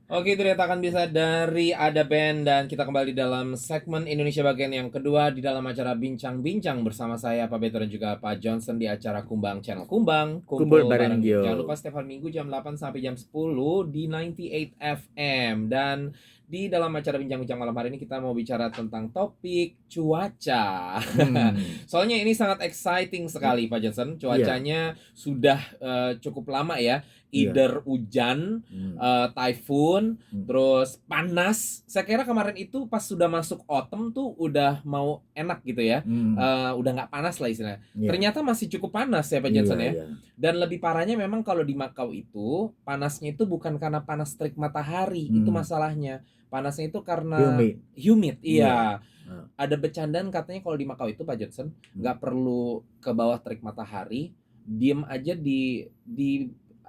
Oke, itu dikatakan bisa dari Ada Band dan kita kembali dalam segmen Indonesia bagian yang kedua di dalam acara Bincang-Bincang bersama saya Pak Beto dan juga Pak Johnson di acara Kumbang Channel Kumbang, Kumpul kumpul bareng bareng yuk. Gio. Jangan lupa setiap hari Minggu jam 8 sampai jam 10 di 98 FM. Dan di dalam acara Bincang-Bincang malam hari ini kita mau bicara tentang topik cuaca. Soalnya ini sangat exciting sekali Pak Johnson. Iya, Cuacanya sudah cukup lama ya. iya. Either hujan, Hmm, typhoon, hmm, terus panas. Saya kira kemarin itu pas sudah masuk autumn tuh udah mau enak gitu ya. hmm, Udah nggak panas lah istilahnya. iya, Ternyata masih cukup panas ya Pak iya, Johnson ya. iya. Dan lebih parahnya memang kalau di Makau itu panasnya itu bukan karena panas terik matahari, itu Hmm, masalahnya. Panasnya itu karena humid. humid. Iya. Iya. Ah, Ada bercandaan katanya kalau di Makau itu Pak Johnson hmm, nggak perlu ke bawah terik matahari, diem aja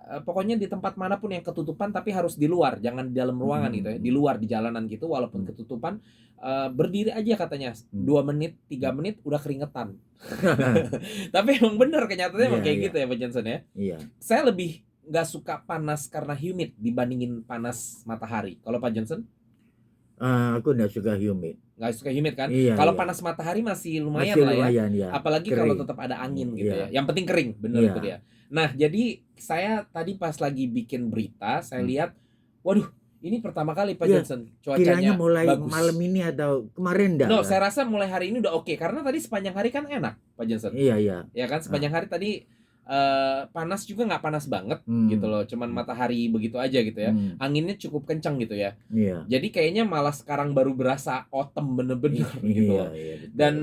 pokoknya di tempat manapun yang ketutupan tapi harus di luar, jangan di dalam ruangan gitu ya, di hmm, luar di jalanan gitu walaupun hmm, ketutupan, berdiri aja katanya hmm, 2 menit, 3 hmm. menit udah keringetan. Tapi emang bener kenyataannya Iya, emang kayak iya, gitu ya Pak Johnson ya. iya. Saya lebih nggak suka panas karena humid dibandingin panas matahari. Kalau Pak Johnson Aku nggak suka humid. nggak suka humid kan? Iya, Kalau iya. panas matahari masih lumayan Masih lah ya. lumayan ya, Apalagi kalau kering. tetap ada angin gitu Iya, ya. Yang penting kering, bener itu iya. dia. Nah, jadi saya tadi pas lagi bikin berita, saya Hmm. lihat, waduh, ini pertama kali Pak Iya, Johnson kiranya cuacanya mulai malam bagus. ini atau kemarin enggak No, lah. saya rasa mulai hari ini udah oke karena tadi sepanjang hari kan enak, Pak Johnson. Iya, iya. Ya kan Ah, sepanjang hari tadi panas juga nggak panas banget gitu hmm, loh, cuman hmm, matahari begitu aja gitu ya. hmm. Anginnya cukup kencang gitu ya. Iya, Jadi kayaknya malah sekarang baru berasa autumn bener-bener gitu iya, loh. iya, betul. Dan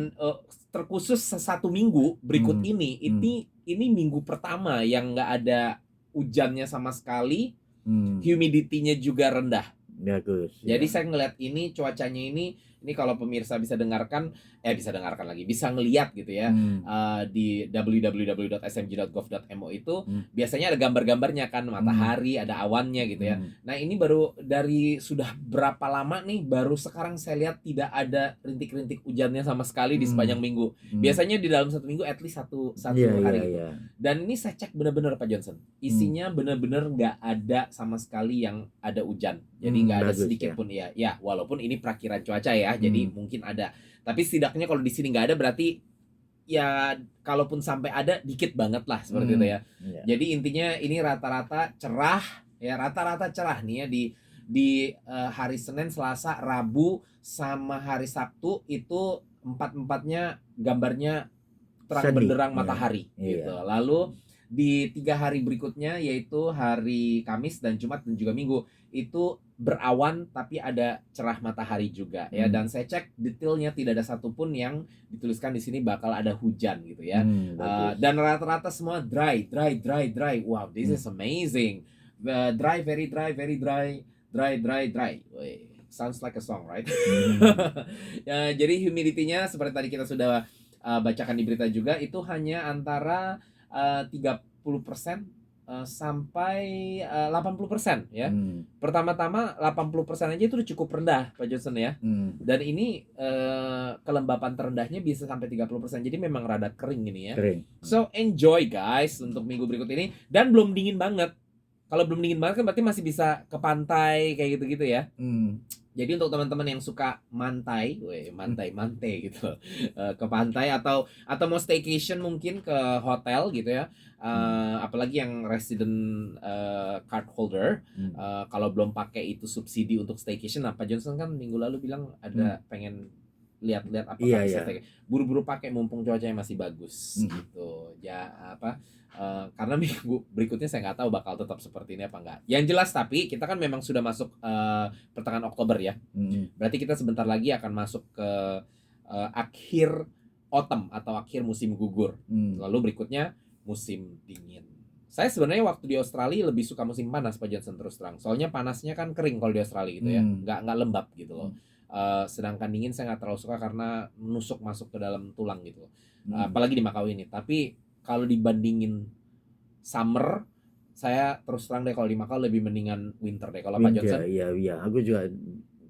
terkhusus satu minggu berikut Hmm, ini, hmm, ini minggu pertama yang nggak ada hujannya sama sekali, hmm. humidity-nya juga rendah. Bagus, Jadi ya. saya ngeliat ini cuacanya ini kalau pemirsa bisa dengarkan, bisa dengarkan lagi, bisa ngeliat gitu ya, Hmm, di www.smg.gov.mo itu hmm, biasanya ada gambar-gambarnya kan, hmm, matahari, ada awannya gitu ya. hmm, Nah ini baru dari sudah berapa lama nih, baru sekarang saya lihat tidak ada rintik-rintik hujannya sama sekali di hmm, sepanjang minggu. hmm. Biasanya di dalam satu minggu at least satu Iya, satu iya, hari gitu. iya. Dan ini saya cek bener-bener Pak Johnson, Hmm, isinya bener-bener nggak ada sama sekali yang ada hujan. Jadi nggak ada bagus sedikit ya. pun ya walaupun ini perakiran cuaca ya, jadi Hmm, mungkin ada. Tapi setidaknya kalau di sini nggak ada berarti ya kalaupun sampai ada dikit banget lah seperti itu hmm, ya. iya. Jadi intinya ini rata-rata cerah ya, rata-rata cerah nih ya di hari Senin, Selasa, Rabu sama hari Sabtu itu empat-empatnya gambarnya terang Sadi, benderang ya. matahari Iya. gitu. Lalu di 3 hari berikutnya yaitu hari Kamis dan Jumat dan juga Minggu itu berawan tapi ada cerah matahari juga ya, Hmm, dan saya cek detailnya tidak ada satupun yang dituliskan di sini bakal ada hujan gitu ya. bagus. Dan rata-rata semua dry dry dry dry. Wow, this Hmm, is amazing. Dry, very dry, very dry, dry dry dry. Wih, sounds like a song, right? hmm, Ya, jadi humidity-nya seperti tadi kita sudah bacakan di berita juga itu hanya antara 30% sampai 80% ya. hmm, Pertama-tama 80% aja itu udah cukup rendah Pak Johnson ya. hmm. Dan ini kelembapan terendahnya bisa sampai 30%. Jadi memang rada kering ini ya. Kering. So enjoy guys untuk minggu berikut ini, dan belum dingin banget. Kalau belum dingin banget kan berarti masih bisa ke pantai kayak gitu-gitu ya. Hmm, Jadi untuk teman-teman yang suka mantai, mantai gitu, ke pantai atau mau staycation mungkin ke hotel gitu ya, hmm, apalagi yang resident card holder, hmm, kalau belum pakai itu subsidi untuk staycation, nah Pak Johnson kan minggu lalu bilang hmm. ada pengen lihat-lihat Iya, apakah bisa iya. stay, buru-buru pakai mumpung cuacanya masih bagus Hmm, gitu ya apa. Karena minggu berikutnya saya nggak tahu bakal tetap seperti ini apa enggak. Yang jelas tapi kita kan memang sudah masuk pertengahan Oktober ya. hmm, Berarti kita sebentar lagi akan masuk ke akhir autumn atau akhir musim gugur. hmm. Lalu berikutnya musim dingin. Saya sebenarnya waktu di Australia lebih suka musim panas Pak Johnson, terus terang. Soalnya panasnya kan kering kalau di Australia gitu ya, Hmm, nggak lembab gitu loh. hmm, Sedangkan dingin saya nggak terlalu suka karena menusuk masuk ke dalam tulang gitu. hmm. Apalagi di Makau ini. Tapi kalau dibandingin summer, saya terus terang deh kalau di Makau lebih mendingan winter deh. Kalau Pak Winda, Johnson? iya, iya. Aku juga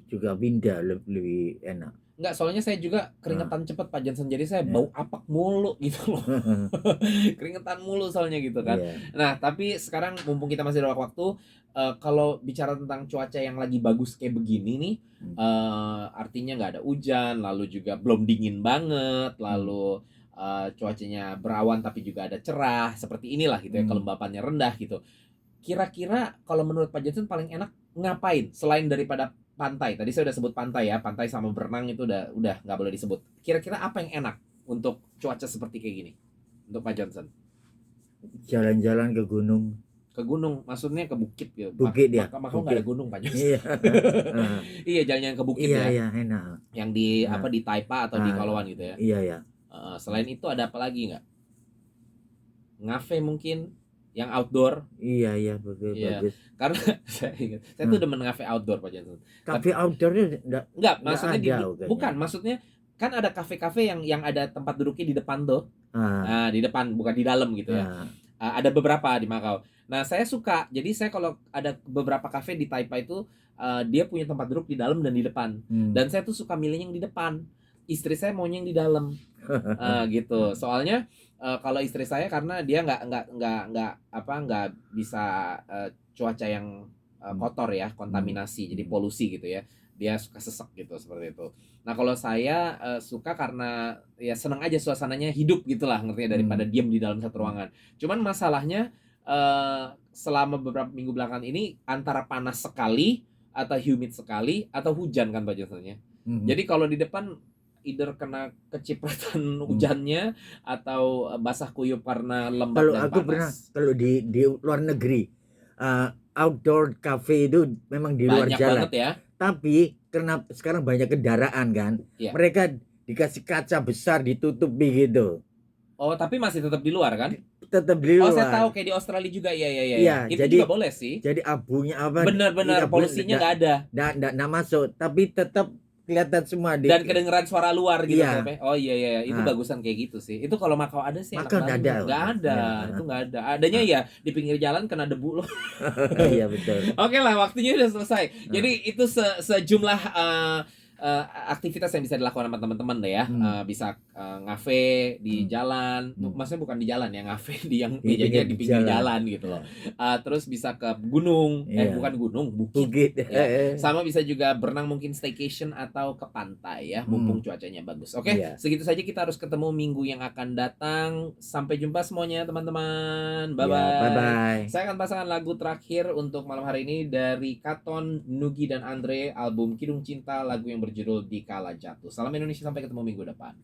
juga Winda lebih enak. Enggak, soalnya saya juga keringetan cepet Pak Johnson, jadi saya Ya. bau apak mulu gitu loh. Keringetan mulu soalnya gitu kan. Iya. Nah, tapi sekarang mumpung kita masih ada waktu, kalau bicara tentang cuaca yang lagi bagus kayak begini nih, artinya nggak ada hujan, lalu juga belum dingin banget, lalu cuacanya berawan tapi juga ada cerah, seperti inilah gitu ya, kelembapannya rendah gitu. Kira-kira kalau menurut Pak Johnson paling enak ngapain selain daripada pantai? Tadi saya udah sebut pantai ya, pantai sama berenang itu udah nggak boleh disebut. Kira-kira apa yang enak untuk cuaca seperti kayak gini untuk Pak Johnson? Jalan-jalan ke gunung. Ke gunung, maksudnya ke bukit gitu. Bukit ya. Maka nggak ada gunung Pak Johnson. Iya. Iya, jalan-jalan ke bukit Iya, ya. iya, enak. Yang di apa di Taipa atau di Kalawan gitu ya. Iya, ya. Selain itu ada apa lagi nggak? Ngafe mungkin yang outdoor. Iya, iya, bagus, Iya. bagus. Karena saya ingat, saya tuh demen ngafe outdoor Pak Johnson. Kafe outdoornya Enggak, maksudnya ada, kayaknya. bukan, maksudnya kan ada kafe-kafe yang ada tempat duduknya di depan tuh. Nah, di depan, bukan di dalam gitu ya. Ada beberapa di Makau. Nah, saya suka. Jadi saya kalau ada beberapa kafe di Taipei itu dia punya tempat duduk di dalam dan di depan. Dan saya tuh suka milih yang di depan. Istri saya maunya yang di dalam. Gitu. Soalnya kalau istri saya karena dia nggak bisa cuaca yang kotor ya, kontaminasi, jadi polusi gitu ya. Dia suka sesek gitu seperti itu. Nah, kalau saya suka karena ya senang aja suasananya hidup gitulah, ngerti ya, daripada diam di dalam satu ruangan. Cuman masalahnya selama beberapa minggu belakangan ini antara panas sekali atau humid sekali atau hujan kan Pak Johnson ya. Jadi kalau di depan either kena kecipratan hujannya atau basah kuyup karena lembab Kalau dan aku panas. pernah, kalau di luar negeri, outdoor cafe itu memang di luar Banyak jalan. banget ya. Tapi karena sekarang banyak kendaraan kan, Iya. mereka dikasih kaca besar ditutupi gitu. Oh, tapi masih tetap di luar kan? Tetap di Oh, luar. saya tahu kayak di Australia juga. Iya, Itu jadi- juga boleh sih. Jadi abunya apa? Benar-benar polusinya nggak ada. Nggak masuk, tapi tetap kelihatan semua Dan kedengeran suara luar gitu. Iya. Oh iya, itu Nah. bagusan kayak gitu sih. Itu kalau Makau ada sih enak Makau nggak banget. ada. Nggak ada, Iya. itu nggak ada. Adanya ya di pinggir jalan kena debu loh. Iya, betul. Oke lah, waktunya udah selesai. Jadi itu sejumlah aktivitas yang bisa dilakukan sama teman-teman deh ya. Bisa ngafe di jalan, maksudnya bukan di jalan ya, ngafe di yang Di mejanya di pinggir jalan. jalan gitu loh. Terus bisa ke gunung, Iya. bukan gunung, bukit. Bukit. Ya. Sama bisa juga berenang mungkin staycation atau ke pantai ya, mumpung cuacanya bagus. Oke, Iya. segitu saja, kita harus ketemu minggu yang akan datang. Sampai jumpa semuanya teman-teman. Bye Ya, bye-bye. Saya akan pasangkan lagu terakhir untuk malam hari ini dari Katon, Nugi dan Andre, album Kidung Cinta, lagu yang berjudul Dikala Jatuh. Salam Indonesia, sampai ketemu minggu depan.